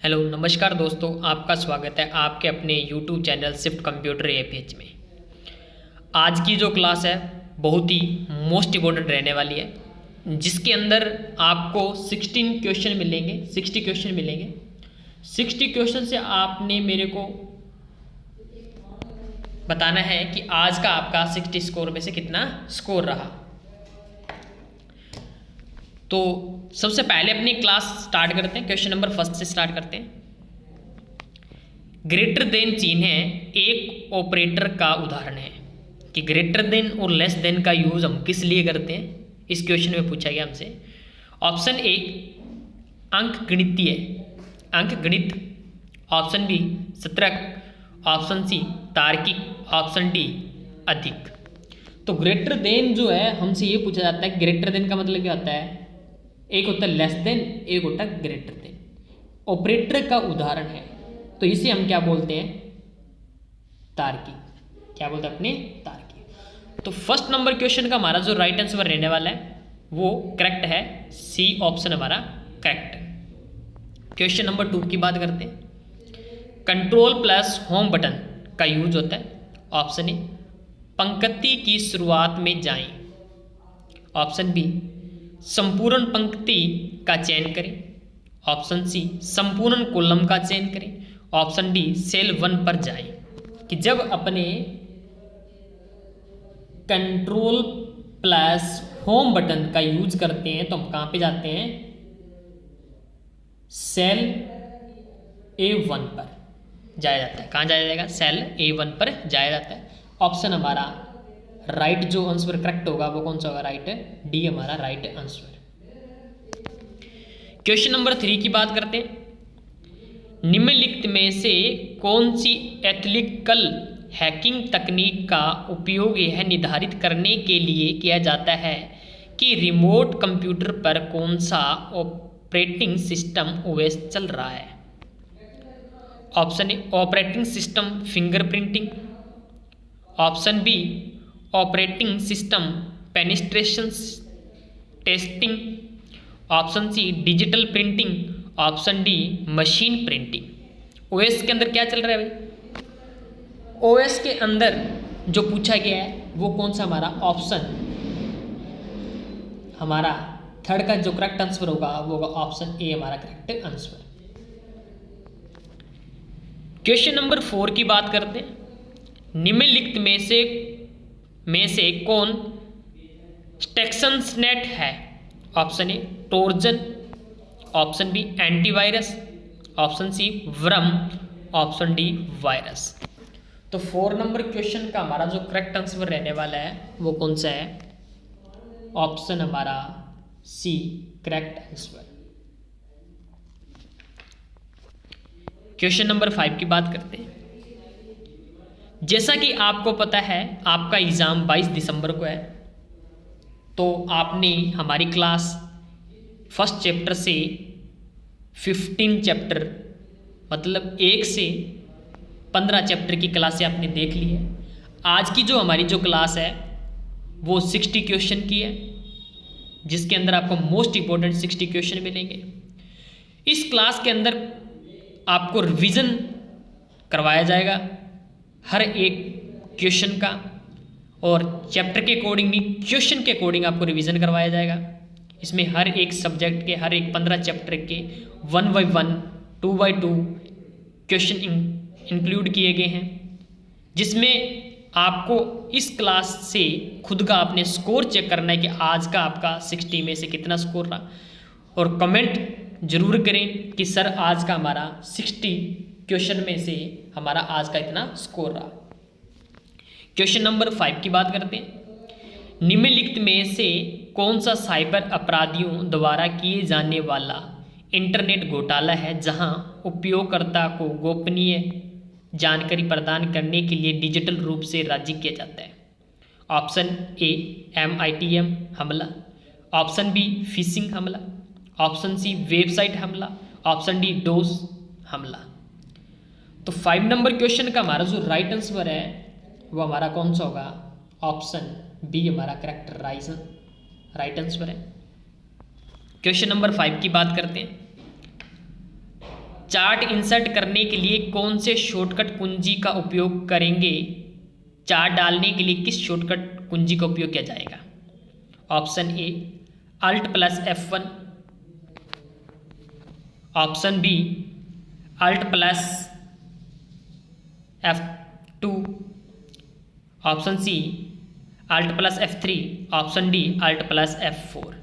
Hello नमस्कार दोस्तों, आपका स्वागत है आपके अपने YouTube channel shift computer APH में। आज की जो क्लास है बहुत ही मोस्ट इम्पोर्टेंट रहने वाली है, जिसके अंदर आपको 16 क्वेश्चन मिलेंगे, 60 क्वेश्चन मिलेंगे। 60 क्वेश्चन से आपने मेरे को बताना है कि आज का आपका 60 स्कोर में से कितना स्कोर रहा। तो सबसे पहले अपनी क्लास स्टार्ट करते हैं, क्वेश्चन नंबर फर्स्ट से स्टार्ट करते हैं। ग्रेटर देन चिन्ह एक ऑपरेटर का उदाहरण है कि ग्रेटर देन और लेस देन का यूज हम किस लिए करते हैं, इस क्वेश्चन में पूछा गया हमसे। ऑप्शन ए अंक गणितीय, अंक गणित। ऑप्शन बी सत्रक। ऑप्शन सी तार्किक। ऑप्शन डी अधिक। तो ग्रेटर देन जो है हमसे ये पूछा जाता है, ग्रेटर देन का मतलब क्या होता है, एक होता है लेस देन, एक होता है ग्रेटर देन। ऑपरेटर का उदाहरण है तो इसे हम क्या बोलते हैं, तार्किक। क्या बोलते हैं अपने, तार्किक। तो फर्स्ट नंबर क्वेश्चन का हमारा जो राइट आंसर रहने वाला है वो करेक्ट है, सी ऑप्शन हमारा करेक्ट है। क्वेश्चन नंबर 2 की बात करते हैं। कंट्रोल प्लस होम बटन का यूज होता है। ऑप्शन ए पंक्ति की शुरुआत में जाएं। ऑप्शन बी संपूर्ण पंक्ति का चयन करें। ऑप्शन सी संपूर्ण कॉलम का चयन करें। ऑप्शन डी सेल 1 पर जाएं। कि जब अपने कंट्रोल प्लस होम बटन का यूज करते हैं तो हम कहां पे जाते हैं, सेल A1 पर जाया जाता है। कहां जाया जाएगा, सेल A1 पर जाया जाता है। ऑप्शन हमारा राइट जो आंसर करेक्ट होगा वो कौन सा होगा, राइट है, डी हमारा राइट आंसर। क्वेश्चन नंबर 3 की बात करते हैं। निम्नलिखित में से कौन सी एथिकल हैकिंग तकनीक का उपयोग यह निर्धारित करने के लिए किया जाता है कि रिमोट कंप्यूटर पर कौन सा ऑपरेटिंग सिस्टम ओएस चल रहा है। Option A operating system fingerprinting. Option B operating system penetration testing. Option C digital printing. Option D machine printing. OS के अंदर क्या चल रहा है भाई, ओएस के अंदर जो पूछा गया है वो कौन सा हमारा ऑप्शन, हमारा थर्ड का जो करेक्ट आंसर होगा वो होगा ऑप्शन ए हमारा करेक्ट आंसर। क्वेश्चन नंबर 4 की बात करते हैं। निम्नलिखित में से कौन स्टेक्सनेट है। Option A Trojan. Option B antivirus. Option C worm. Option D virus. तो 4 नंबर क्वेश्चन का हमारा जो करेक्ट आंसर रहने वाला है वो कौन सा है, ऑप्शन हमारा C correct answer. Question number 5 की बात करते हैं। जैसा कि आपको पता है आपका एग्ज़ाम 22 दिसंबर को है, तो आपने हमारी क्लास फर्स्ट चैप्टर से 15 चैप्टर मतलब 1 से 15 चैप्टर की क्लासें आपने देख ली है। आज की जो हमारी जो क्लास है वो 60 क्वेश्चन की है, जिसके अंदर आपको मोस्ट इम्पोर्टेंट 60 क्वेश्चन मिलेंगे। इस क्लास के अंदर आपको रिवीजन करवाया जाएगा हर एक क्वेश्चन का, और चैप्टर के अकॉर्डिंग भी क्वेश्चन के अकॉर्डिंग आपको रिवीजन करवाया जाएगा। इसमें हर एक सब्जेक्ट के हर एक 15 चैप्टर के 1 by 1 2 by 2 क्वेश्चन इंक्लूड किए गए हैं, जिसमें आपको इस क्लास से खुद का अपने स्कोर चेक करना है कि आज का आपका 60 में से कितना स्कोर रहा। और कमेंट जरूर करें कि सर आज का हमारा 60 क्वेश्चन में से हमारा आज का इतना स्कोर रहा। क्वेश्चन नंबर 5 की बात करते हैं। निम्नलिखित में से कौन सा साइबर अपराधियों द्वारा किए जाने वाला इंटरनेट घोटाला है जहां उपयोगकर्ता को गोपनीय जानकारी प्रदान करने के लिए डिजिटल रूप से राजी किया जाता है। ऑप्शन ए MITM हमला। ऑप्शन बी फिशिंग हमला। ऑप्शन सी वेबसाइट हमला। ऑप्शन डी डोस हमला। तो 5 नंबर क्वेश्चन का हमारा जो राइट आंसर है वो हमारा कौन सा होगा, ऑप्शन बी हमारा करेक्ट राइट आंसर है। क्वेश्चन नंबर 5 की बात करते हैं। चार्ट इंसर्ट करने के लिए कौन से शॉर्टकट कुंजी का उपयोग करेंगे? चार्ट डालने के लिए किस शॉर्टकट कुंजी का उपयोग किया जाएगा? Option A alt plus F1, option B alt plus F2, option C alt plus F3, option D alt plus F4।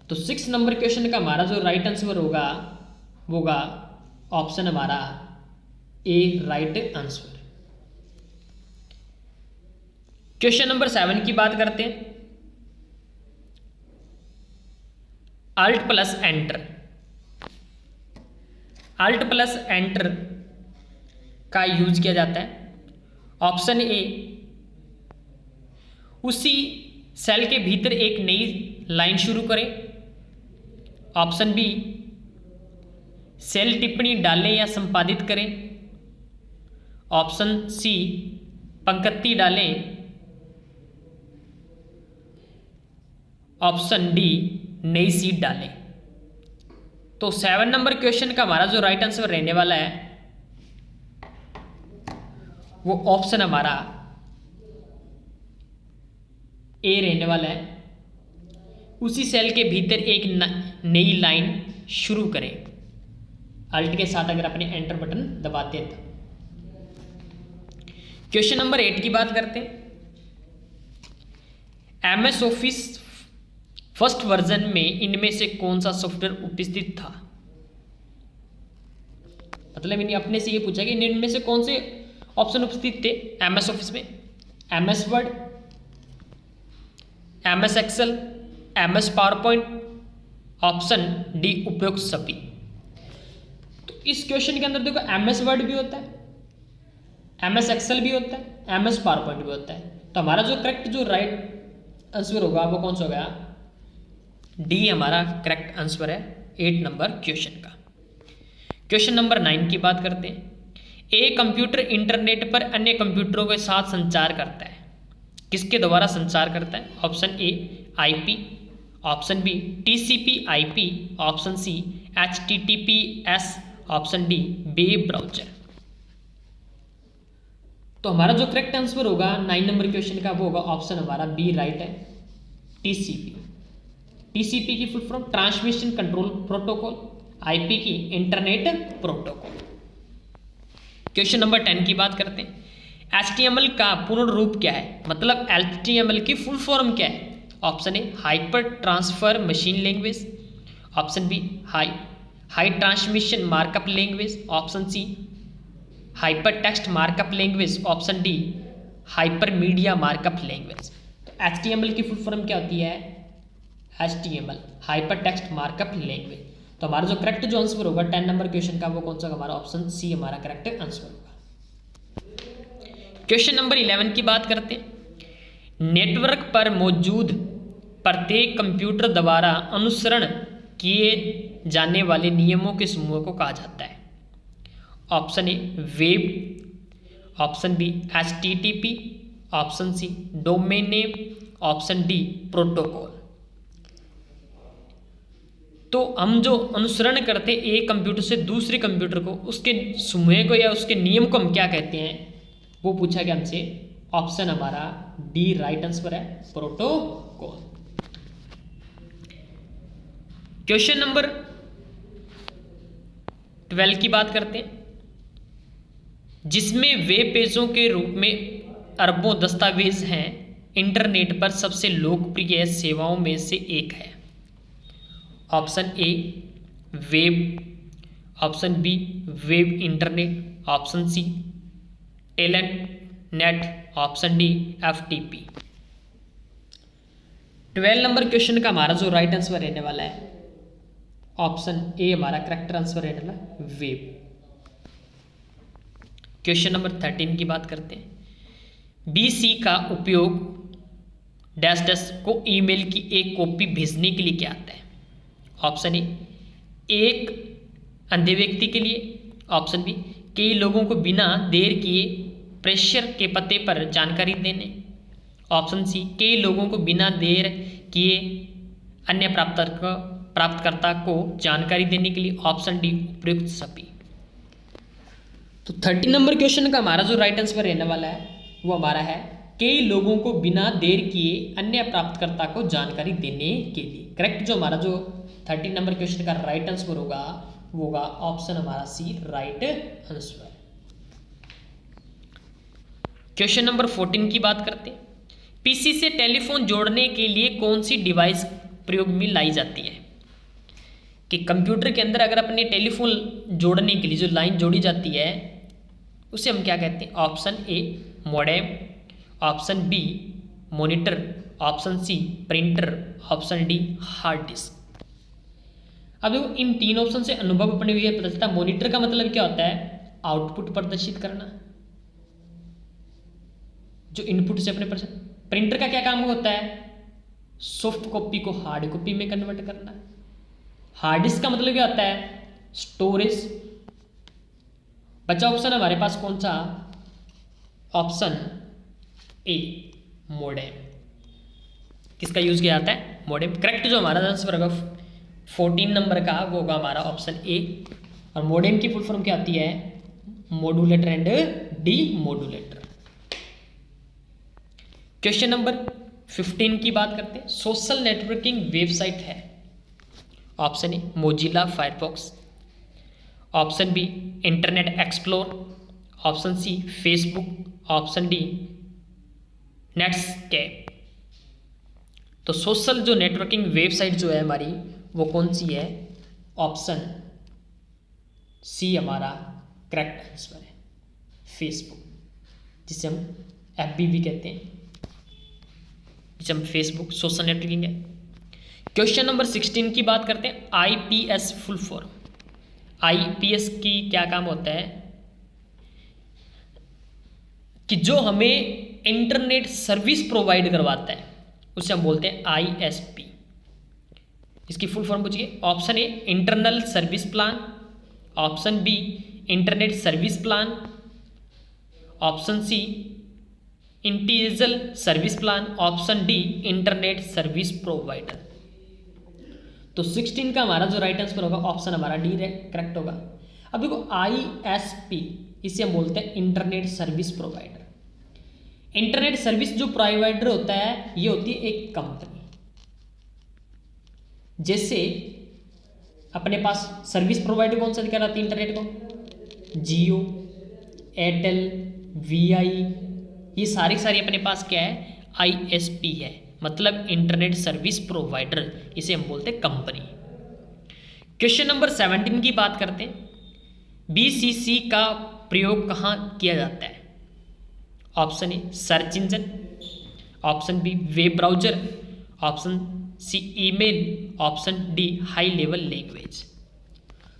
तो 6 नंबर क्वेश्चन का हमारा जो राइट आंसर होगा वो होगा ऑप्शन हमारा A right answer. Question number 7 की बात करते हैं। Alt plus enter, alt plus enter का यूज किया जाता है। ऑप्शन ए उसी सेल के भीतर एक नई लाइन शुरू करें, ऑप्शन बी सेल टिप्पणी डालें या संपादित करें, ऑप्शन सी पंक्ति डालें, ऑप्शन डी नई सीट डालें। तो 7 नंबर क्वेश्चन का हमारा जो राइट आंसर रहने वाला है वो ऑप्शन हमारा ए रहने वाला है। उसी सेल के भीतर एक नई लाइन शुरू करें, अल्ट के साथ अगर अपने एंटर बटन दबाते हैं। क्वेश्चन नंबर 8 की बात करते हैं। MS ऑफिस फर्स्ट वर्जन में इनमें से कौन सा सॉफ्टवेयर उपस्थित था? मतलब इन्हें अपने से ये पूछा कि इनमें से कौन से ऑप्शन उपस्थित थे MS ऑफिस में? MS Word, MS Excel, MS PowerPoint, option D उपयुक्त सभी। तो इस क्वेश्चन के अंदर देखो MS वर्ड भी होता है, MS एक्सेल भी होता है, MS पावरपॉइंट भी होता है। तो हमारा जो करेक्ट जो राइट आंसर होगा वो कौन सा होगा? डी हमारा करेक्ट आंसर है 8 नंबर क्वेश्चन का। क्वेश्चन नंबर 9 की बात करते हैं। एक कंप्यूटर इंटरनेट पर अन्य कंप्यूटरों के साथ संचार करता है, किसके द्वारा संचार करता है? Option A IP, option B TCP/IP, option C HTTPS, option D web browser. तो हमारा जो करेक्ट आंसर होगा 9 नंबर क्वेश्चन का वो होगा ऑप्शन हमारा बी राइट है, TCP। TCP की full form transmission control protocol, IP की इंटरनेट प्रोटोकॉल। क्वेश्चन नंबर 10 की बात करते हैं। HTML का पूर्ण रूप क्या है? मतलब HTML की फुल फॉर्म क्या है? Option A hyper transfer machine language, option B high transmission markup language, option C hyper text markup language, option D hyper media markup language. तो HTML की फुल फॉर्म क्या होती है? HTML hyper text markup language. तो हमारा जो correct जो answer होगा 10 नंबर क्वेश्चन का वो कौन सा? हमारा ऑप्शन सी हमारा करेक्ट आंसर होगा। क्वेश्चन नंबर 11 की बात करते हैं। नेटवर्क पर मौजूद प्रत्येक कंप्यूटर द्वारा अनुसरण किए जाने वाले नियमों के समूह को कहा जाता है? Option A web, option B HTTP, option C domain name, option D protocol. तो हम जो अनुसरण करते हैं एक कंप्यूटर से दूसरे कंप्यूटर को, उसके समूह को या उसके नियम को हम क्या कहते हैं वो पूछा गया हमसे। ऑप्शन हमारा डी राइट आंसर है, प्रोटोकॉल। क्वेश्चन नंबर 12 की बात करते हैं, जिसमें वेब पेजों के रूप में अरबों दस्तावेज हैं, इंटरनेट पर सबसे लोकप्रिय सेवाओं में से एक है। Option A web, option B web internet, option C telnet net, option D FTP। 12 number question का हमारा जो राइट आंसर रहने वाला है ऑप्शन ए हमारा करेक्ट आंसर रहने वाला वेब। क्वेश्चन नंबर 13 की बात करते हैं। BC का उपयोग डैश डैश को ईमेल की एक कॉपी भेजने के लिए किया जाता है? ऑप्शन ए एक अंधे व्यक्ति के लिए, ऑप्शन बी कई लोगों को बिना देर किए प्रेषक के पते पर जानकारी देने, ऑप्शन सी कई लोगों को बिना देर किए अन्य प्राप्तकर्ता को जानकारी देने के लिए, ऑप्शन डी उपयुक्त सभी। तो 30 नंबर क्वेश्चन का हमारा जो राइट आंसर रहने वाला है वो हमारा है, कई लोगों को बिना देर किए अन्य प्राप्तकर्ता को जानकारी देने के लिए। करेक्ट जो हमारा जो 30 नंबर क्वेश्चन का राइट आंसर होगा वो होगा ऑप्शन हमारा सी, राइट आंसर। क्वेश्चन नंबर 14 की बात करते हैं। पीसी से टेलीफोन जोड़ने के लिए कौन सी डिवाइस प्रयोग में लाई जाती है? कि कंप्यूटर के अंदर अगर अपने टेलीफोन जोड़ने के लिए जो लाइन जोड़ी जाती है उसे हम क्या कहते हैं? Option A modem, option B monitor, option C printer, option D hard disk. अब देखो इन तीन ऑप्शन से अनुभव अपने लिए पता चलता है। मॉनिटर का मतलब क्या होता है? आउटपुट प्रदर्शित करना जो इनपुट से अपने प्रदर्शित। प्रिंटर का क्या काम होता है? सॉफ्ट कॉपी को हार्ड कॉपी में कन्वर्ट करना। हार्ड डिस्क का मतलब क्या होता है? स्टोरेज। बचा ऑप्शन हमारे पास कौन सा? Option A modem. किसका यूज किया जाता है? मॉडेम। करेक्ट जो हमारा आंसर होगा 14 नंबर का वो होगा हमारा ऑप्शन ए। और मॉडेम की फुल फॉर्म क्या आती है? Modulator and demodulator. Question number 15 की बात करते हैं। सोशल नेटवर्किंग वेबसाइट है। Option A Mozilla Firefox, option B internet explore, option C Facebook, option D Netscape. तो सोशल जो नेटवर्किंग वेबसाइट जो है हमारी वो कौन सी है? ऑप्शन सी हमारा करेक्ट आंसर है, फेसबुक, जिसे हम एफबी भी कहते हैं, जिसे हम फेसबुक सोशल नेटवर्किंग है। क्वेश्चन नंबर 16 की बात करते हैं। IPS full form. आईपीएस की क्या काम होता है? कि जो हमें इंटरनेट सर्विस प्रोवाइड करवाता है उसे हम बोलते हैं आईएसपी। इसकी फुल फॉर्म पूछिए। Option A internal service plan, option B internet service plan, option C internal service plan, option D internet service provider. तो 16 का हमारा जो राइट आंसर होगा ऑप्शन हमारा डी करेक्ट होगा। अब देखो आईएसपी इसे हम बोलते हैं internet service provider. Internet service जो प्रोवाइडर होता है ये होती है एक कंपनी। जैसे अपने पास सर्विस प्रोवाइडर कौन सा कहलाती है इंटरनेट को? जियो, एयरटेल, वीआई, ये सारी अपने पास क्या है? आईएसपी है, मतलब इंटरनेट सर्विस प्रोवाइडर, इसे हम बोलते हैं कंपनी। क्वेश्चन नंबर 17 की बात करते हैं। बीसीसी का प्रयोग कहाँ किया जाता है? Option A search engine, option B web browser, option C email, option D high level language.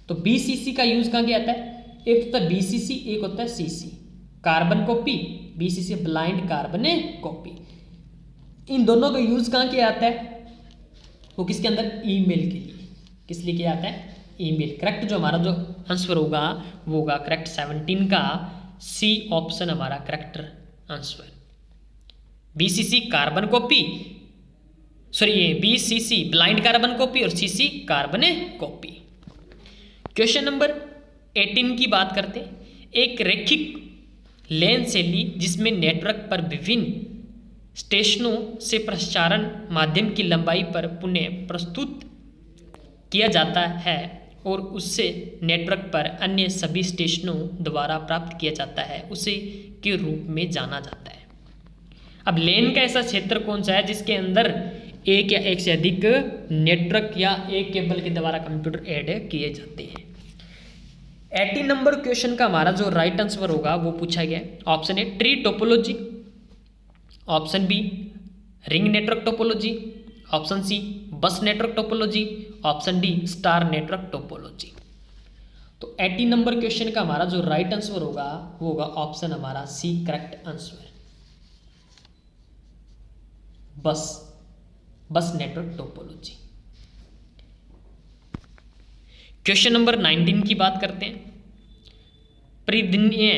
तो बीसीसी का यूज कहाँ किया जाता है? एक होता है बीसीसी, एक होता है CC, carbon copy. BCC blind carbon copy. इन दोनों का यूज कहाँ किया जाता है? वो किसके अंदर? ईमेल के लिए। किस लिए किया जाता है? ईमेल। करेक्ट जो हमारा जो आंसर होगा वो होगा करेक्ट 17 का सी ऑप्शन हमारा correct answer. BCC carbon copy, sorry ये बीसीसी ब्लाइंड कार्बन कॉपी और CC carbon copy. Question number 18 की बात करते हैं। एक रैखिक लेन शैली जिसमें नेटवर्क पर विभिन्न स्टेशनों से प्रसारण माध्यम की लंबाई पर पुनः प्रस्तुत किया जाता है और उससे नेटवर्क पर अन्य सभी स्टेशनों द्वारा प्राप्त किया जाता है, उसे के रूप में जाना जाता है। अब लेन का ऐसा क्षेत्र कौन सा है जिसके अंदर एक या एक से अधिक नेटवर्क या एक केबल के द्वारा कंप्यूटर ऐड किए जाते हैं। 18 नंबर क्वेश्चन का हमारा जो राइट आंसर होगा वो पूछा गया है। Option A tree topology, option B ring network topology, option C bus network topology, option D star network topology. तो 18 नंबर क्वेश्चन का हमारा जो राइट आंसर होगा वो होगा ऑप्शन हमारा सी करेक्ट आंसर, बस नेटवर्क टोपोलॉजी। क्वेश्चन नंबर 19 की बात करते हैं। परिधीय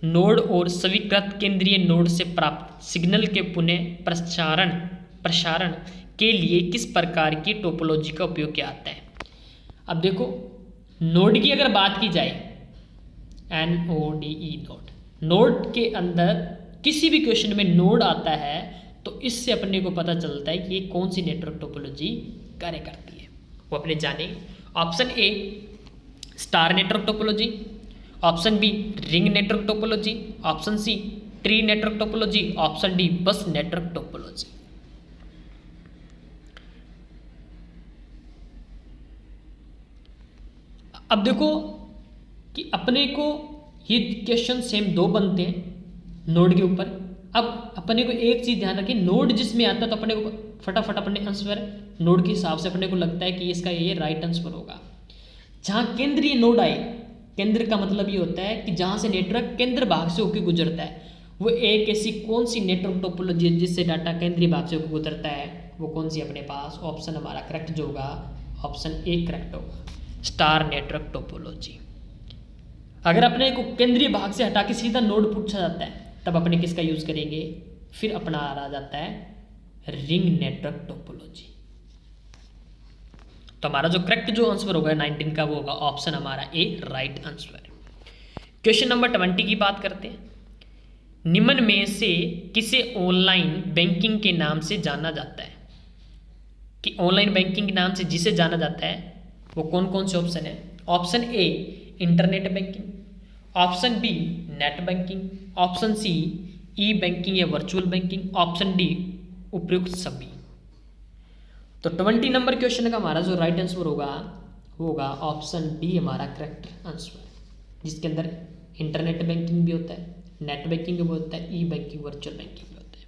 नोड और स्वीकृत केंद्रीय नोड से प्राप्त सिग्नल के पुनः प्रसारण के लिए किस प्रकार की टोपोलॉजी का उपयोग किया जाता है। अब देखो नोड की अगर बात की जाए, NODE नोड के अंदर किसी भी क्वेश्चन में नोड आता है तो इससे अपने को पता चलता है कि ये कौन सी नेटवर्क टोपोलॉजी कार्य करती है, वो अपने जाने। Option A star network topology, option B ring network topology, option C tree network topology, option D bus network topology. अब देखो कि अपने को ये क्वेश्चन सेम दो बनते हैं नोड के ऊपर। अब अपने को एक चीज ध्यान रखें, नोड जिसमें आता है तो अपने को फटाफट अपने आंसर नोड के हिसाब से अपने को लगता है कि इसका ये राइट आंसर होगा। जहां केंद्रीय नोड आए, केंद्र का मतलब ये होता है कि जहां से नेटवर्क केंद्र भाग से होकर गुजरता है, वो एक ऐसी कौन सी नेटवर्क टोपोलॉजी है जिससे डाटा केंद्रीय भाग से होकर गुजरता है, वो कौन सी अपने पास। ऑप्शन हमारा करेक्ट जो होगा ऑप्शन ए करेक्ट होगा, स्टार नेटवर्क टोपोलॉजी। अगर अपने को केंद्रीय भाग से हटा के सीधा नोड पूछा जाता है तब अपने किसका यूज करेंगे, फिर अपना आ जाता है रिंग नेटवर्क टोपोलॉजी। तो हमारा जो करेक्ट जो आंसर होगा 19 का वो होगा ऑप्शन हमारा A right answer. Question number 20 की बात करते हैं। निम्न में से किसे ऑनलाइन बैंकिंग के नाम से जाना जाता है, कि ऑनलाइन बैंकिंग के नाम से जिसे जाना जाता है वो कौन कौन से ऑप्शन है। Option A internet banking, option B net banking, option C e banking या वर्चुअल बैंकिंग, ऑप्शन डी उपयुक्त सभी। तो 20 नंबर क्वेश्चन का हमारा जो राइट आंसर होगा वो होगा ऑप्शन डी हमारा करेक्ट आंसर, जिसके अंदर इंटरनेट बैंकिंग भी होता है, नेट बैंकिंग भी होता है, ई बैंकिंग वर्चुअल बैंकिंग भी होता है।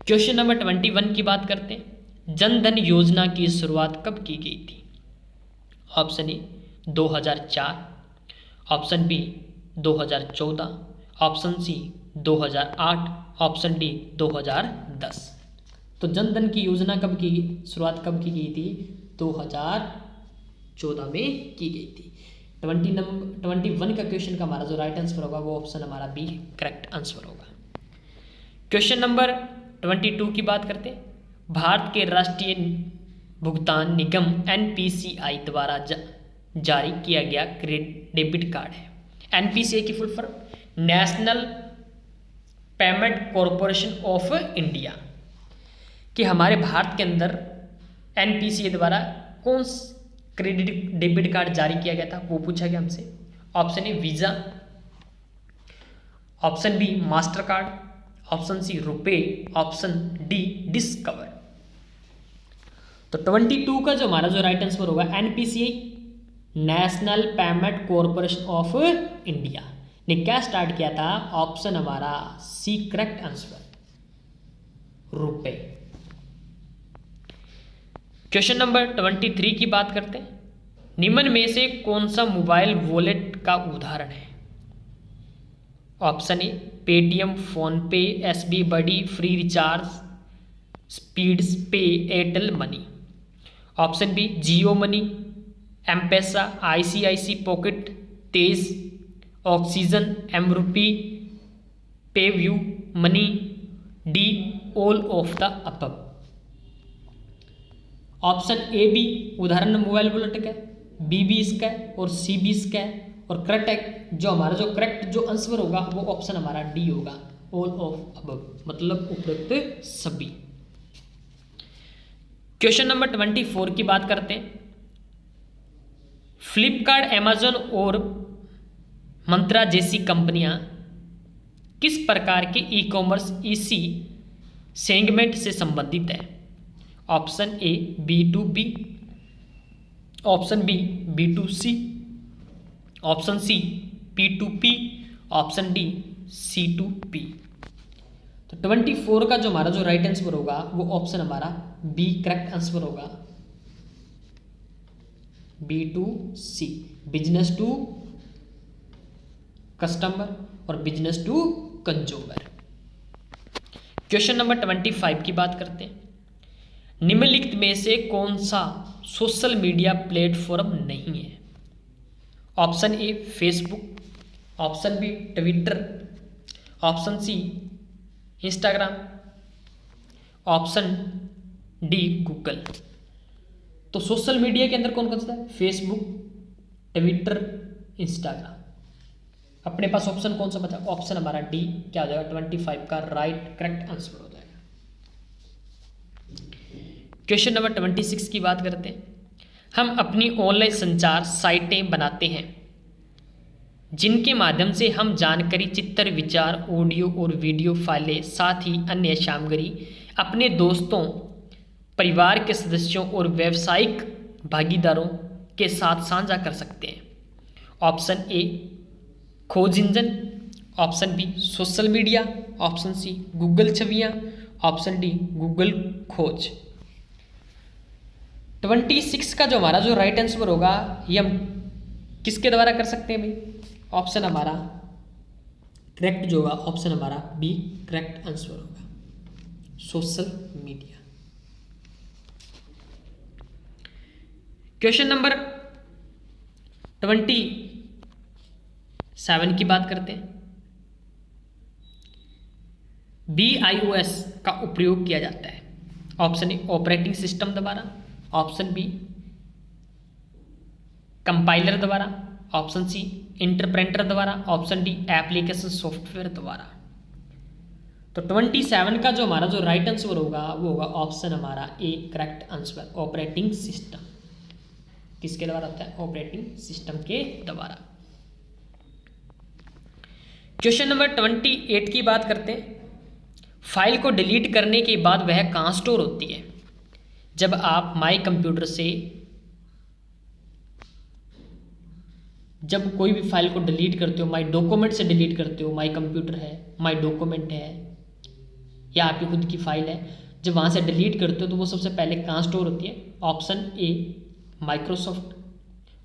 क्वेश्चन नंबर 21 की बात करते हैं। जन धन योजना की शुरुआत कब की गई थी। Option A 2004, option B 2014, option C 2008, option D 2010। तो जन धन की योजना कब की शुरुआत कब की गई थी, 2014 में की गई थी। 21 का क्वेश्चन का हमारा जो राइट आंसर होगा वो ऑप्शन हमारा बी करेक्ट आंसर होगा। क्वेश्चन नंबर 22 की बात करते हैं। भारत के राष्ट्रीय भुगतान निगम NPCI द्वारा जारी किया गया डेबिट कार्ड है। NPCI की full form national payment corporation of India, कि हमारे भारत के अंदर NPCI द्वारा कौन क्रेडिट डेबिट कार्ड जारी किया गया था वो पूछा गया हमसे। Option A visa, option B master card, option C RuPay, option D discover. तो 22 का जो हमारा जो राइट आंसर होगा NPCI national payment corporation of India ने क्या स्टार्ट किया था, ऑप्शन हमारा C correct answer RuPay. Question number 23 की बात करते हैं। निम्न में से कौन सा मोबाइल वॉलेट का उदाहरण है। Option A Paytm, PhonePe, SB buddy, free recharge, speed pay, Airtel money. Option B Jio money, एम-पैसा, ICIC pocket, Tez, Oxigen, mRupee, PayU money, D all of the above. Option A B उदाहरण mobile wallet का, B भी इसका है और सी भी इसका है, और करेक्ट जो हमारा जो करेक्ट जो आंसर होगा वो ऑप्शन हमारा डी होगा ऑल ऑफ अबव, मतलब उपरोक्त सभी। क्वेश्चन नंबर 24 की बात करते हैं। फ्लिपकार्ट, अमेजॉन और मंत्रा जैसी कंपनियां किस प्रकार के ई कॉमर्स EC सेगमेंट से संबंधित है। Option A B2B, option B B2C, option C P2P, option D C2P। तो 24 का जो हमारा जो राइट आंसर होगा वो ऑप्शन हमारा बी करेक्ट आंसर होगा, B2C, बिजनेस टू कस्टमर और business to consumer. Question number 25 की बात करते हैं। निम्नलिखित में से कौन सा सोशल मीडिया प्लेटफॉर्म नहीं है। Option A Facebook, option B Twitter, option C Instagram, option D Google. तो सोशल मीडिया के अंदर कौन कौन सा है? Facebook, Twitter, Instagram. अपने पास ऑप्शन कौन सा बचा? ऑप्शन हमारा डी क्या हो जाएगा? 25 का राइट करेक्ट आंसर हो जाएगा। क्वेश्चन नंबर 26 की बात करते हैं। हम अपनी ऑनलाइन संचार साइटें बनाते हैं जिनके माध्यम से हम जानकारी, चित्र, विचार, ऑडियो और वीडियो फाइलें, साथ ही अन्य सामग्री अपने दोस्तों, परिवार के सदस्यों और व्यावसायिक भागीदारों के साथ साझा कर सकते हैं। ऑप्शन ए खोज engine, option B social media, option C Google छवियां, ऑप्शन डी गूगल खोज। 26 का जो हमारा जो राइट आंसर होगा ये हम किसके द्वारा कर सकते हैं भाई? ऑप्शन हमारा करेक्ट जो होगा ऑप्शन हमारा बी करेक्ट आंसर होगा, सोशल मीडिया। क्वेश्चन नंबर 27 की बात करते हैं। BIOS का उपयोग किया जाता है। ऑप्शन ए ऑपरेटिंग सिस्टम द्वारा, ऑप्शन बी कंपाइलर द्वारा, ऑप्शन सी इंटरप्रेटर द्वारा, ऑप्शन डी एप्लीकेशन सॉफ्टवेयर द्वारा। तो 27 का जो हमारा जो राइट आंसर होगा वो होगा ऑप्शन हमारा A correct answer, operating system. किसके द्वारा होता है? ऑपरेटिंग सिस्टम के द्वारा। क्वेश्चन नंबर 28 की बात करते हैं। फाइल को डिलीट करने के बाद वह कहाँ स्टोर होती है? जब आप माई कंप्यूटर से जब कोई भी फाइल को डिलीट करते हो, माई डॉक्यूमेंट से डिलीट करते हो, माई कंप्यूटर है, माई डॉक्यूमेंट है या आपकी खुद की फाइल है, जब वहाँ से डिलीट करते हो तो वो सबसे पहले कहाँ स्टोर होती है? Option A Microsoft,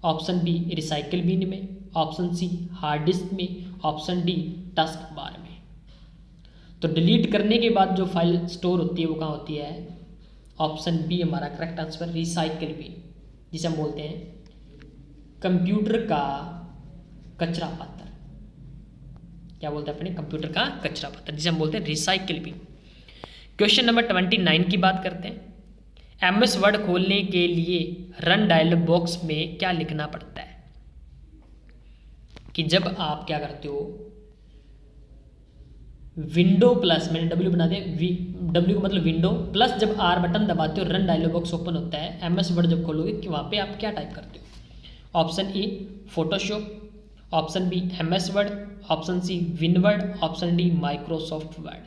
option B recycle bin में, ऑप्शन सी हार्ड डिस्क में, ऑप्शन डी टास्क बार में। तो डिलीट करने के बाद जो फाइल स्टोर होती है वो कहाँ होती है? ऑप्शन बी हमारा करेक्ट आंसर, रिसाइकिल बिन, जिसे हम बोलते हैं कंप्यूटर का कचरा पात्र। क्या बोलते हैं अपने? कंप्यूटर का कचरा पात्र, जिसे हम बोलते हैं रिसाइकिल बिन। क्वेश्चन नंबर 29 की बात करते हैं। MS वर्ड खोलने के लिए रन डायलॉग बॉक्स में क्या लिखना पड़ता है? कि जब आप क्या करते हो, विंडो प्लस, मैंने W बना दिया, W का मतलब विंडो प्लस, जब R बटन दबाते हो रन डायलॉग बॉक्स ओपन होता है। MS वर्ड जब खोलोगे कि वहाँ पे आप क्या टाइप करते हो? Option A Photoshop, option B MS Word, option C WinWord, option D Microsoft Word.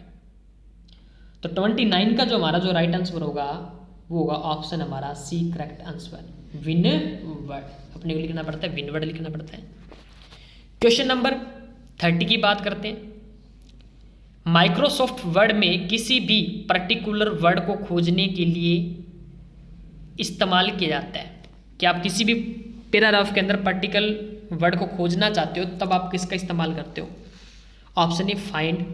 तो 29 का जो हमारा जो राइट आंसर होगा वो होगा ऑप्शन हमारा सी करेक्ट आंसर, विनवर्ड। अपने को लिखना पड़ता है, विनवर्ड लिखना पड़ता है। क्वेश्चन नंबर 30 की बात करते हैं। माइक्रोसॉफ्ट वर्ड में किसी भी पर्टिकुलर वर्ड को खोजने के लिए इस्तेमाल किया जाता है। कि आप किसी भी पैराग्राफ के अंदर पर्टिकुलर वर्ड को खोजना चाहते हो तब आप किसका इस्तेमाल करते हो? Option A find,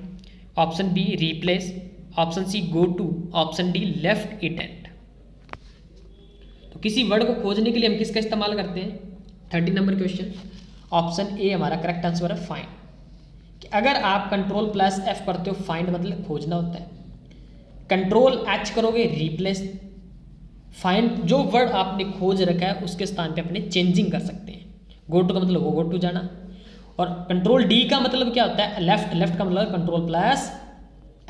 option B replace, option C go to, option D left indent. तो किसी वर्ड को खोजने के लिए हम किसका इस्तेमाल करते हैं? 30 नंबर क्वेश्चन, ऑप्शन ए हमारा करेक्ट आंसर है फाइंड। कि अगर आप कंट्रोल प्लस F करते हो, फाइंड मतलब खोजना होता है, कंट्रोल H करोगे रिप्लेस। फाइंड जो वर्ड आपने खोज रखा है उसके स्थान पे अपने चेंजिंग कर सकते हैं। गो टू का मतलब गो टू जाना, और कंट्रोल डी का मतलब क्या होता है? लेफ्ट, लेफ्ट का मतलब कंट्रोल प्लस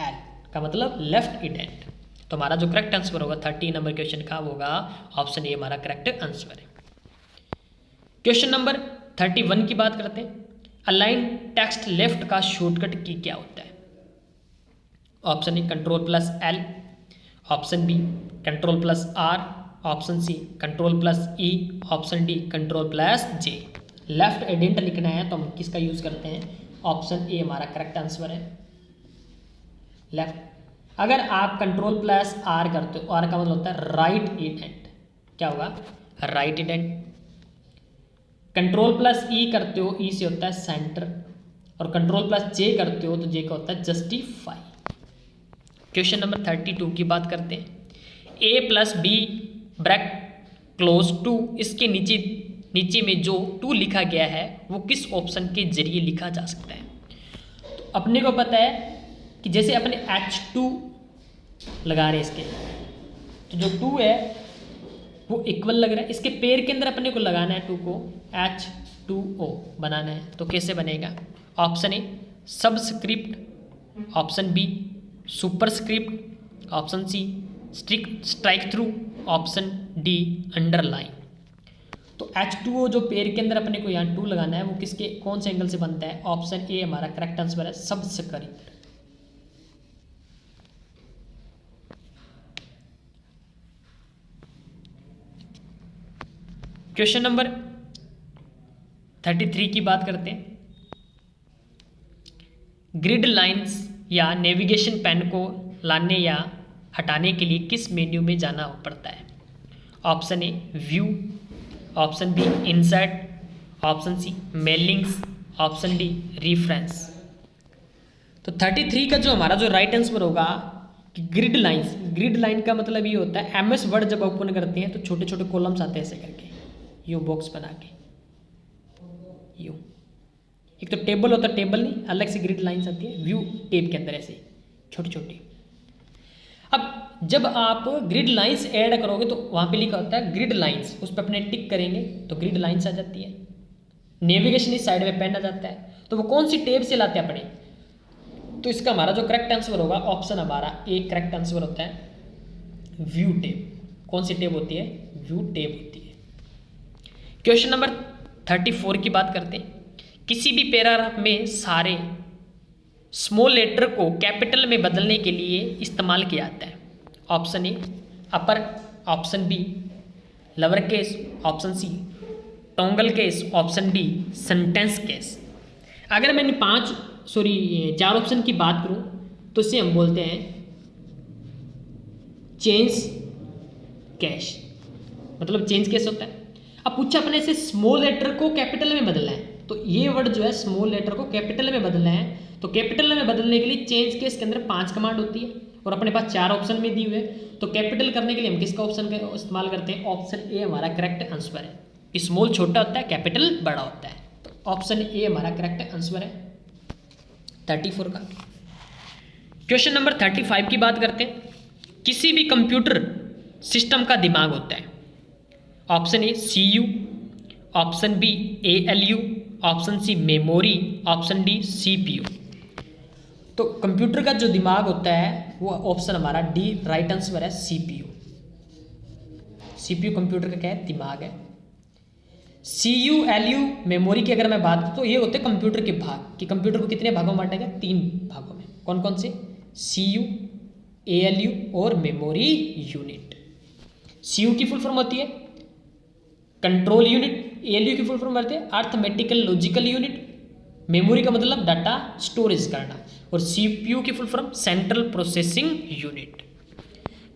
L का मतलब लेफ्ट इडेंट। तो हमारा जो करेक्ट आंसर होगा 30 नंबर क्वेश्चन का वो होगा ऑप्शन ए हमारा करेक्ट आंसर है। क्वेश्चन नंबर 31 की बात करते हैं। अलाइन टेक्स्ट लेफ्ट का शॉर्टकट की क्या होता है? Option A control plus L, option B control plus R, option C control plus E, option D control plus J। Left indent लिखना है तो हम किसका यूज करते हैं? ऑप्शन ए हमारा करेक्ट आंसर है, लेफ्ट। अगर आप कंट्रोल प्लस R करते हो, R का मतलब होता है राइट इडेंट। क्या होगा? राइट इडेंट। कंट्रोल प्लस E करते हो, E से होता है सेंटर, और कंट्रोल प्लस J करते हो तो J का होता है जस्टिफाई। क्वेश्चन नंबर 32 की बात करते हैं। A plus B bracket close two, इसके नीचे में जो 2 लिखा गया है वो किस ऑप्शन के जरिए लिखा जा सकता है? तो अपने को पता है कि जैसे अपने H2 लगा रहे हैं इसके, तो जो 2 है वो इक्वल लग रहा है, इसके पेयर के अंदर अपने को लगाना है 2 को, H2O बनाना है। तो कैसे बनेगा? Option A subscript, option B superscript, option C strike through, option D underline. तो H2O जो पेयर के अंदर अपने को यहाँ 2 लगाना है वो किसके कौन से एंगल से बनता है? ऑप्शन ए हमारा करेक्ट आंसर है, सबस्क्रिप्ट। क्वेश्चन नंबर 33 की बात करते हैं। ग्रिड लाइंस या नेविगेशन पेन को लाने या हटाने के लिए किस मेन्यू में जाना पड़ता है? Option A view, option B insert, option C mail links, option D reference. तो 33 का जो हमारा जो राइट आंसर होगा कि ग्रिड लाइंस, ग्रिड लाइन का मतलब ये होता है MS वर्ड जब ओपन करते हैं तो छोटे छोटे कॉलम्स आते हैं ऐसे करके, यू बॉक्स बना के, यू एक तो टेबल होता है, टेबल नहीं अलग से ग्रिड लाइंस आती है व्यू टेब के अंदर ऐसे छोटी छोटी। अब जब आप ग्रिड लाइंस ऐड करोगे तो वहाँ पे लिखा होता है ग्रिड लाइंस, उस पर अपने टिक करेंगे तो ग्रिड लाइंस आ जाती है। नेविगेशन इस साइड में पेन आ जाता है, तो वो कौन सी टेब से लाते हैं अपने? तो इसका हमारा जो करेक्ट आंसर होगा ऑप्शन हमारा ए करेक्ट आंसर होता है, व्यू टेब। कौन सी टेब होती है? व्यू टेब होती है। क्वेश्चन नंबर 34 की बात करते हैं। किसी भी पैराग्राफ में सारे स्मॉल लेटर को कैपिटल में बदलने के लिए इस्तेमाल किया जाता है। Option A upper, option B lower case, option C toggle case, option D sentence case. अगर मैंने 4 ऑप्शन की बात करूं तो इसे हम बोलते हैं चेंज कैश, मतलब चेंज केस होता है। अब पूछा अपने से स्मॉल लेटर को कैपिटल में बदलना है, तो ये वर्ड जो है स्मॉल लेटर को कैपिटल में बदलना है, तो कैपिटल में बदलने के लिए चेंज केस के अंदर 5 कमांड होती है और अपने पास 4 ऑप्शन में दी हुए। तो कैपिटल करने के लिए हम किसका ऑप्शन का इस्तेमाल करते हैं? ऑप्शन ए हमारा करेक्ट आंसर है कि स्मॉल छोटा होता है, कैपिटल बड़ा होता है। तो ऑप्शन ए हमारा करेक्ट आंसर है 34 का। क्वेश्चन नंबर 35 की बात करते हैं। किसी भी कंप्यूटर सिस्टम का दिमाग होता है। Option A CPU, option B ALU, option C memory, option D CPU। तो कंप्यूटर का जो दिमाग होता है वो ऑप्शन हमारा डी राइट आंसर है, CPU। CPU कंप्यूटर का क्या है? दिमाग है। CU LU मेमोरी की अगर मैं बात करूँ तो ये होते हैं कंप्यूटर के भाग, कि कंप्यूटर को कितने भागों में बांटा गया? 3 भागों में। कौन कौन से? CU, ALU और मेमोरी यूनिट। CU की फुल फॉर्म होती है कंट्रोल यूनिट, ALU की फुल फॉर्म करते हैं अर्थमेटिकल लॉजिकल यूनिट, मेमोरी का मतलब डाटा स्टोरेज करना, और CPU की full form central processing unit.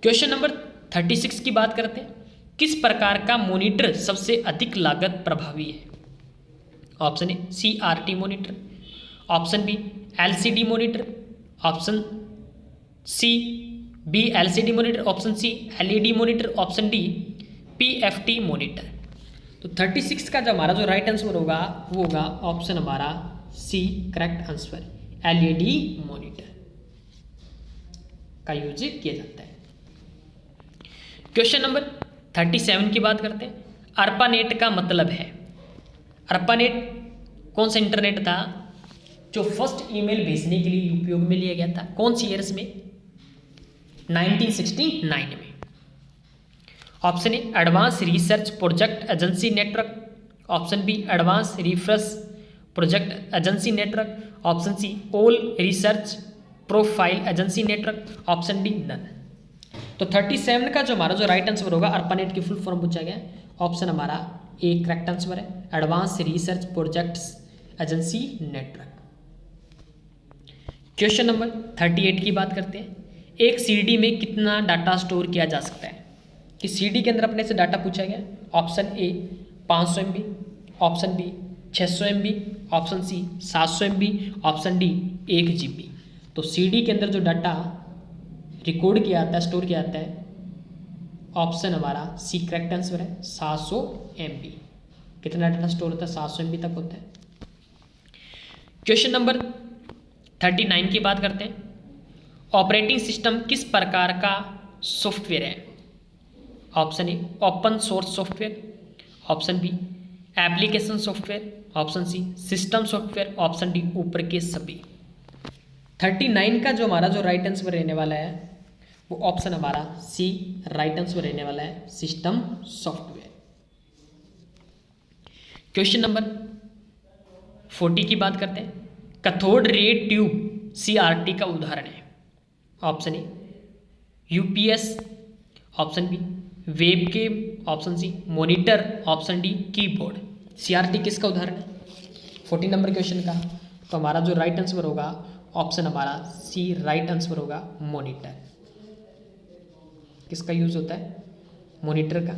Question number 36 की बात करते हैं। किस प्रकार का मॉनिटर सबसे अधिक लागत प्रभावी है? Option A CRT monitor, option B LCD monitor, option C BLCD monitor, option C LED monitor, option D PFT monitor. तो 36 का जो हमारा जो राइट आंसर होगा वो होगा ऑप्शन हमारा C correct answer, LED monitor का यूज किया जाता है। क्वेश्चन नंबर 37 की बात करते हैं। ARPANET का मतलब है? ARPANET कौन सा इंटरनेट था जो फर्स्ट ईमेल भेजने के लिए उपयोग में लिया गया था? कौन सी ईयर्स में? 1969 में। Option A advance research project agency network, option B advance research project agency network, option C all research profile agency network, option D none. तो 37 का जो हमारा जो राइट आंसर होगा ARPANET की फुल फॉर्म पूछा गया, ऑप्शन हमारा ए करेक्ट आंसर है advance research projects agency network. Question number 38 की बात करते हैं। एक CD में कितना डाटा स्टोर किया जा सकता है? कि CD के अंदर अपने से डाटा पूछा गया। Option A 500 MB, option B 600 MB, option C 700 MB, option D 1 GB। तो CD के अंदर जो डाटा रिकॉर्ड किया जाता है, स्टोर किया जाता है, ऑप्शन हमारा सी करेक्ट आंसर है 700 MB। कितना डाटा स्टोर होता है? 700 MB तक होता है। क्वेश्चन नंबर 39 की बात करते हैं। ऑपरेटिंग सिस्टम किस प्रकार का सॉफ्टवेयर है? Option A open source software, option B application software, option C system software, option D ऊपर के सभी। 39 का जो हमारा जो राइट आंसर रहने वाला है वो ऑप्शन हमारा सी राइट आंसर रहने वाला है, सिस्टम सॉफ्टवेयर। क्वेश्चन नंबर 40 की बात करते हैं। कैथोड रे ट्यूब सीआरटी का उदाहरण है। Option A UPS, option B webcam, option C monitor, option D keyboard. CRT किसका उदाहरण है 40 नंबर क्वेश्चन का? तो हमारा जो राइट आंसर होगा ऑप्शन हमारा सी राइट आंसर होगा, मॉनिटर। किसका यूज होता है? मॉनिटर का।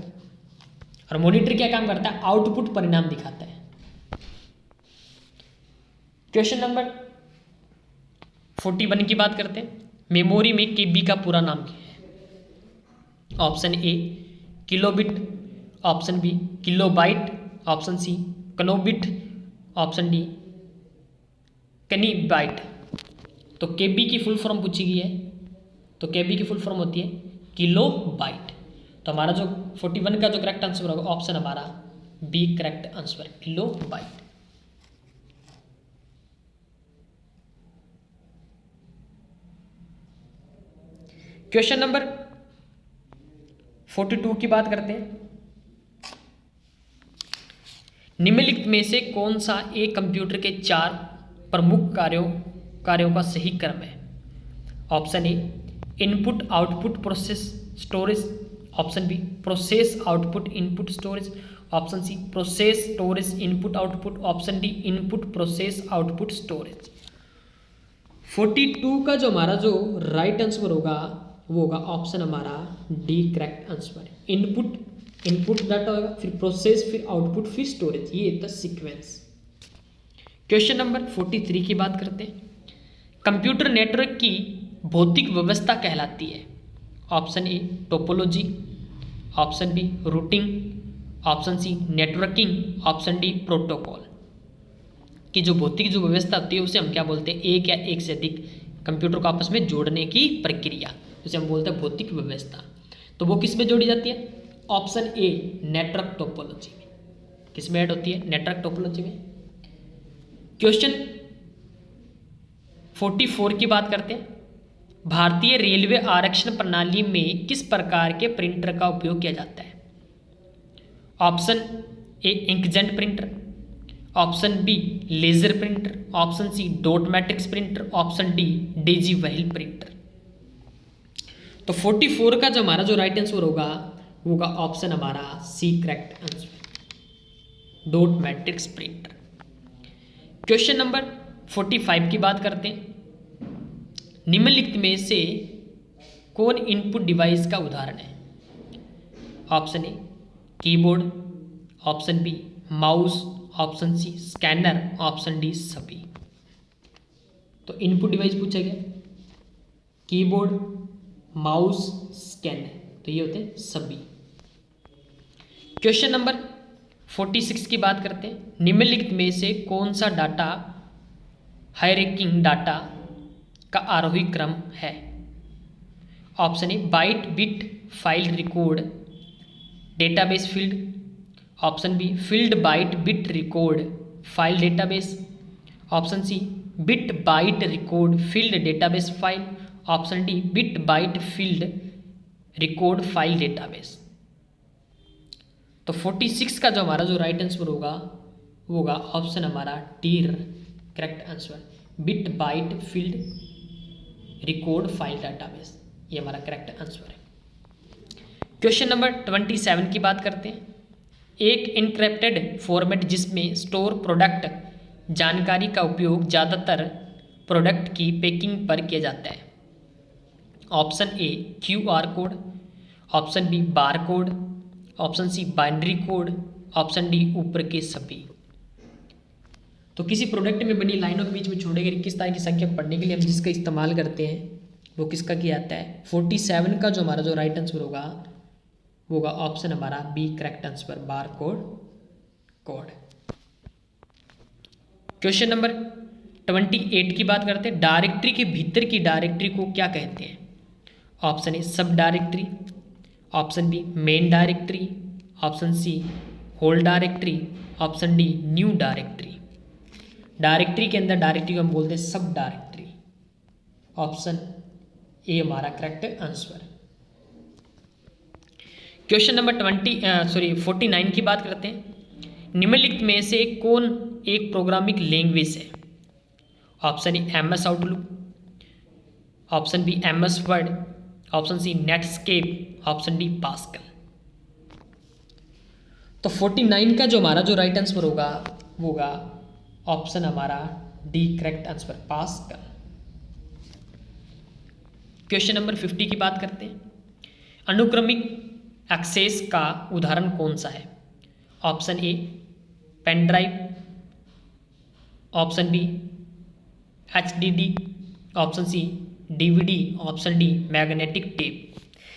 और मॉनिटर क्या काम करता है? आउटपुट परिणाम दिखाता है। क्वेश्चन नंबर 41 की बात करते हैं। मेमोरी में केबी का पूरा नाम क्या है? Option A kilobit, option B kilobyte, option C कनोबिट, ऑप्शन डी कनीबाइट। तो केबी की फुल फॉर्म पूछी गई है, तो केबी की फुल फॉर्म होती है किलोबाइट। तो हमारा जो 41 का जो करेक्ट आंसर होगा ऑप्शन हमारा B correct answer, kilobyte. Question number 42 की बात करते हैं। निम्नलिखित में से कौन सा एक कंप्यूटर के 4 प्रमुख कार्यों का सही क्रम है? Option A input output process storage, option B process output input storage, option C process storage input output, option D input process output storage. 42 का जो हमारा जो राइट आंसर होगा वो होगा ऑप्शन हमारा D correct answer. Input data होगा, फिर प्रोसेस, फिर आउटपुट, फिर स्टोरेज, ये था सीक्वेंस। क्वेश्चन नंबर 43 की बात करते हैं। कंप्यूटर नेटवर्क की भौतिक व्यवस्था कहलाती है। Option A topology, option B routing, option C networking, option D protocol. की जो भौतिक जो व्यवस्था होती है उसे हम क्या बोलते हैं? एक या एक से अधिक कंप्यूटर को आपस में जोड़ने की प्रक्रिया, जिसे हम बोलते हैं भौतिक व्यवस्था। तो वो किस में जोड़ी जाती है? ऑप्शन ए नेटवर्क टोपोलॉजी में। किस में ऐड होती है? नेटवर्क टोपोलॉजी में। क्वेश्चन 44 की बात करते हैं। भारतीय रेलवे आरक्षण प्रणाली में किस प्रकार के प्रिंटर का उपयोग किया जाता है? Option A inkjet printer, option B laser printer, option C dot matrix printer, option D digital printer. तो 44 का जो हमारा जो राइट आंसर होगा वो होगा ऑप्शन हमारा C correct answer, dot matrix printer. Question number 45 की बात करते हैं। निम्नलिखित में से कौन इनपुट डिवाइस का उदाहरण है? Option A keyboard, option B mouse, option C scanner, option D सभी। तो इनपुट डिवाइस पूछा गया कीबोर्ड, माउस, स्कैनर, तो ये होते हैं सभी। क्वेश्चन नंबर 46 की बात करते हैं। निम्नलिखित में से कौन सा डाटा हायरार्किंग डाटा का आरोही क्रम है? Option A byte bit file record database field, option B field byte bit record file database, option C bit byte record field database file, option D bit byte field record file database. तो 46 का जो हमारा जो right answer होगा वो होगा option हमारा D correct answer, bit byte field record file database, ये हमारा करेक्ट आंसर है। क्वेश्चन नंबर 27 की बात करते हैं। एक इनक्रिप्टेड फॉर्मेट जिसमें स्टोर प्रोडक्ट जानकारी का उपयोग ज़्यादातर प्रोडक्ट की पैकिंग पर किया जाता है। Option A QR code, option B bar code, option C binary code, option D ऊपर के सभी। तो किसी प्रोडक्ट में बनी लाइनों के बीच में छोड़े गए किस तरह की संख्या को पढ़ने के लिए हम जिसका इस्तेमाल करते हैं वो किसका किया जाता है? 47 का जो हमारा जो राइट आंसर होगा वो होगा ऑप्शन हमारा B correct answer, bar code. Question number 28 की बात करते हैं। डायरेक्टरी के भीतर की डायरेक्टरी को क्या कहते हैं? Option A sub directory, option B main directory, option C whole directory, option D new directory. Directory के अंदर डायरेक्टरी को हम बोलते हैं सब डायरेक्टरी। ऑप्शन ए हमारा करेक्ट आंसर। क्वेश्चन नंबर 49 की बात करते हैं। निम्नलिखित में से कौन एक प्रोग्रामिंग लैंग्वेज है? Option A MS Outlook, option B MS Word, option C Netscape, option D Pascal. तो 49 का जो हमारा जो राइट आंसर होगा वो होगा ऑप्शन हमारा D correct answer, pascal. Question number 50 की बात करते हैं। अनुक्रमिक एक्सेस का उदाहरण कौन सा है? Option A pen drive, option B HDD, option C DVD, option D magnetic tape.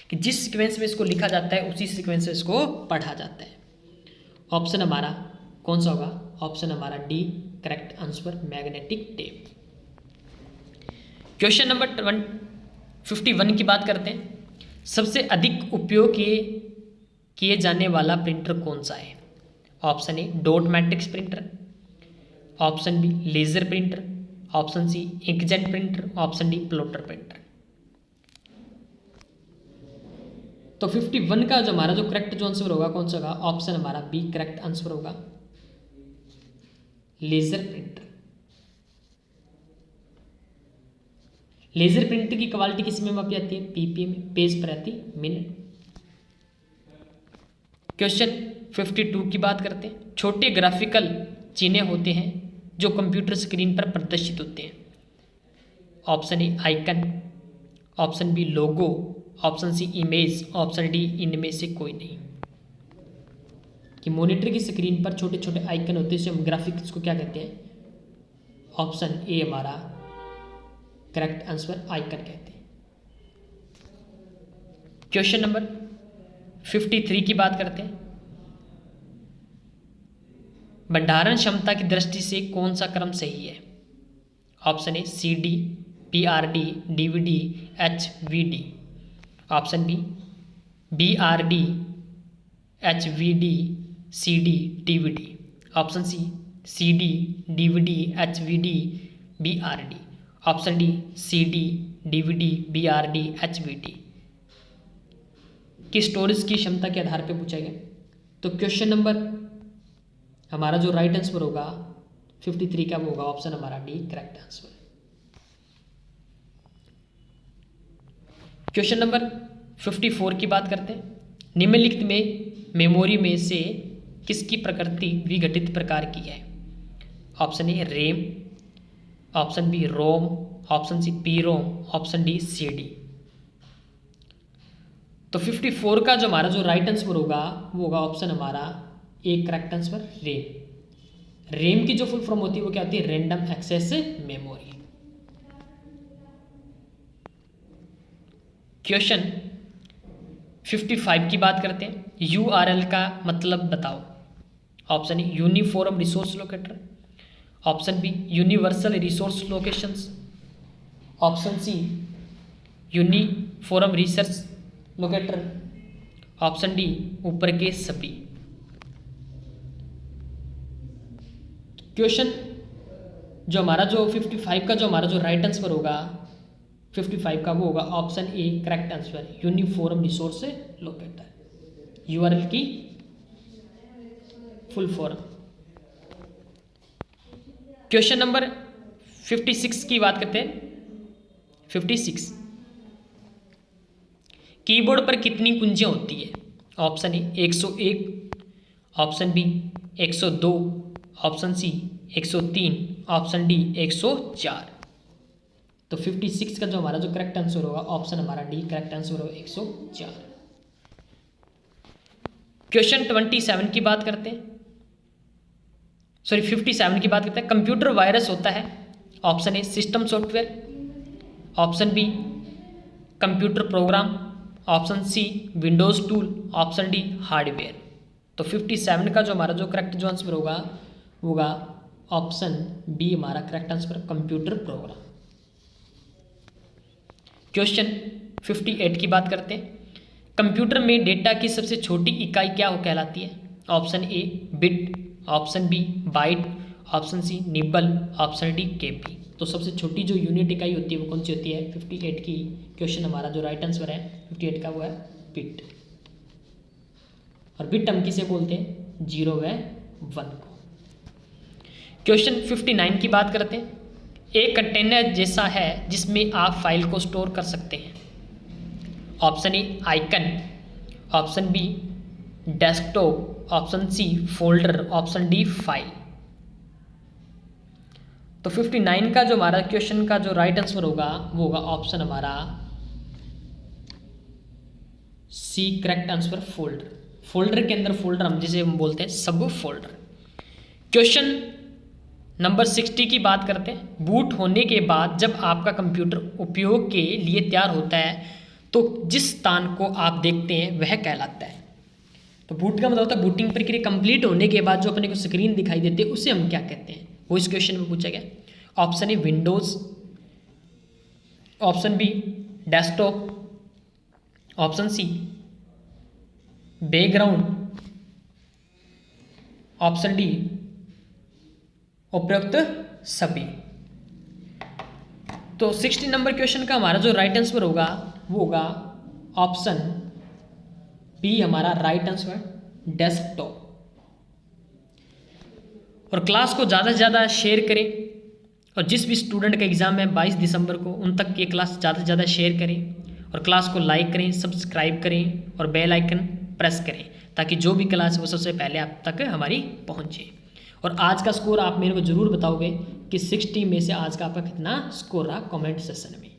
कि जिस सीक्वेंस में इसको लिखा जाता है उसी सीक्वेंस में इसको पढ़ा जाता है। ऑप्शन हमारा कौन सा होगा? ऑप्शन हमारा D correct answer, magnetic tape. Question number 51 की बात करते हैं। सबसे अधिक उपयोग किए जाने वाला प्रिंटर कौन सा है? Option A dot matrix printer, option B laser printer, option C inkjet printer, option D plotter printer. तो 51 का जो हमारा जो करेक्ट जो आंसर होगा कौन सा होगा? ऑप्शन हमारा बी करेक्ट आंसर होगा, लेजर प्रिंटर। लेजर प्रिंटर की क्वालिटी किस में मापी जाती है? PPM, पेज प्रति मिनट। क्वेश्चन 52 की बात करते हैं। छोटे ग्राफिकल चिन्ह होते हैं जो कंप्यूटर स्क्रीन पर प्रदर्शित होते हैं। Option A icon, option B logo, option C image, option D इनमें से कोई नहीं। कि मॉनिटर की स्क्रीन पर छोटे छोटे आइकन होते हैं, इसे हम ग्राफिक्स को क्या कहते हैं? ऑप्शन ए हमारा करेक्ट आंसर आइकन कहते हैं। क्वेश्चन नंबर 53 की बात करते हैं। भंडारण क्षमता की दृष्टि से कौन सा क्रम सही है? Option A CD, PRD, DVD, HVD, option B BRD, HVD, CD, DVD, option C CD, DVD, HVD, BRD, option D CD, DVD, BRD, HVD। की स्टोरेज की क्षमता के आधार पर पूछा गया। तो क्वेश्चन नंबर हमारा जो राइट आंसर होगा 53 का वो होगा ऑप्शन हमारा D correct answer. Question number 54 की बात करते हैं। निम्नलिखित में मेमोरी में से किसकी प्रकृति विघटित प्रकार की है? Option A RAM, option B ROM, option C PROM, option D CD। तो 54 का जो हमारा जो राइट आंसर होगा वो होगा ऑप्शन हमारा A correct answer, RAM. RAM की जो फुल फॉर्म होती है वो क्या होती है? Random access memory. क्वेश्चन 55 की बात करते हैं। URL का मतलब बताओ। Option A uniform resource locator, option B universal resource locations, option C uniform research locator, option D ऊपर के सभी। क्वेश्चन जो हमारा जो 55 का जो हमारा जो राइट आंसर होगा 55 का वो होगा ऑप्शन ए correct answer, uniform resource locator. URL की फुल फॉर्म। क्वेश्चन नंबर 56 की बात करते हैं। 56 कीबोर्ड पर कितनी कुंजियां होती है? Option A 101, option B 102, option C 103, option D 104। तो 56 का जो हमारा जो करेक्ट आंसर होगा ऑप्शन हमारा डी करेक्ट आंसर होगा 104। क्वेश्चन 27 की बात करते हैं। 57 की बात करते हैं। कंप्यूटर वायरस होता है। Option A system software, option B computer program, option C Windows tool, option D hardware. तो 57 का जो हमारा जो करेक्ट जो आंसर होगा वो होगा ऑप्शन बी हमारा correct answer, computer program. Question 58 की बात करते हैं। कंप्यूटर में डेटा की सबसे छोटी इकाई क्या हो कहलाती है? Option A bit, option B byte, option C nibble, option D KB. तो सबसे छोटी जो यूनिट इकाई होती है वो कौन सी होती है? 58 की। क्वेश्चन हमारा जो राइट आंसर है 58 का वो है बिट। और बिट हम किसे बोलते हैं? 0 व 1 को। क्वेश्चन 59 की बात करते हैं। एक कंटेनर जैसा है जिसमें आप फाइल को स्टोर कर सकते हैं। Option A icon, option B desktop, option C folder, option D file. तो 59 का जो हमारा क्वेश्चन का जो राइट आंसर होगा वो होगा ऑप्शन हमारा C, correct answer folder. Folder के अंदर फोल्डर हम जिसे हम बोलते हैं सब फोल्डर। क्वेश्चन नंबर 60 की बात करते हैं। बूट होने के बाद जब आपका कंप्यूटर उपयोग के लिए तैयार होता है तो जिस स्थान को आप देखते हैं वह कहलाता है। तो बूट का मतलब होता है बूटिंग प्रक्रिया कंप्लीट होने के बाद जो अपने को स्क्रीन दिखाई देती है उसे हम क्या कहते हैं, वो इस क्वेश्चन में पूछा गया। Option A Windows, option B desktop, option C background, option D उपरोक्त सभी। तो 60 नंबर क्वेश्चन का हमारा जो राइट आंसर होगा वो होगा ऑप्शन बी हमारा राइट आंसर डेस्कटॉप। और क्लास को ज़्यादा से ज़्यादा शेयर करें और जिस भी स्टूडेंट का एग्ज़ाम है 22 दिसंबर को उन तक ये क्लास ज़्यादा से ज़्यादा शेयर करें और क्लास को लाइक करें, सब्सक्राइब करें और बेल आइकन प्रेस करें ताकि जो भी क्लास है वो सबसे पहले आप तक हमारी पहुंचे। और आज का स्कोर आप मेरे को ज़रूर बताओगे कि 60 में से आज का आपका कितना स्कोर रहा कमेंट सेक्शन में।